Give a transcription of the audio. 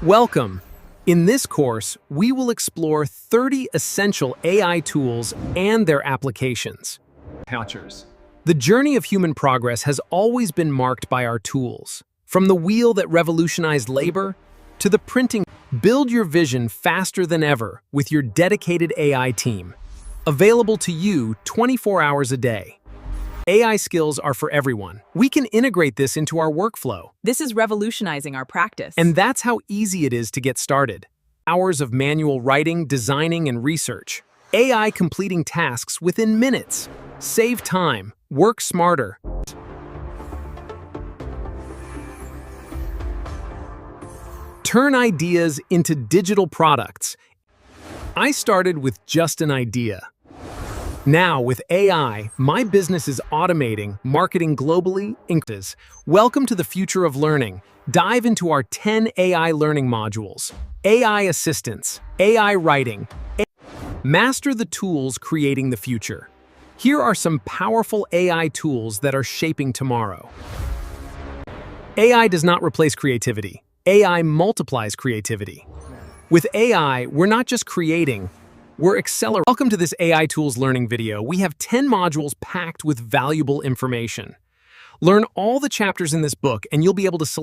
Welcome. In this course, we will explore 30 essential AI tools and their applications. Couchers. The journey of human progress has always been marked by our tools. From the wheel that revolutionized labor to the printing. Build your vision faster than ever with your dedicated AI team. Available to you 24 hours a day. AI skills are for everyone. We can integrate this into our workflow. This is revolutionizing our practice. And that's how easy it is to get started. Hours of manual writing, designing, and research. AI completing tasks within minutes. Save time. Work smarter. Turn ideas into digital products. I started with just an idea. Now, with AI, my business is automating, marketing globally. Welcome to the future of learning. Dive into our 10 AI learning modules. AI assistance, AI writing. Master the tools creating the future. Here are some powerful AI tools that are shaping tomorrow. AI does not replace creativity. AI multiplies creativity. With AI, we're not just creating, we're accelerating. Welcome to this AI Tools learning video. We have 10 modules packed with valuable information. Learn all the chapters in this book and you'll be able to select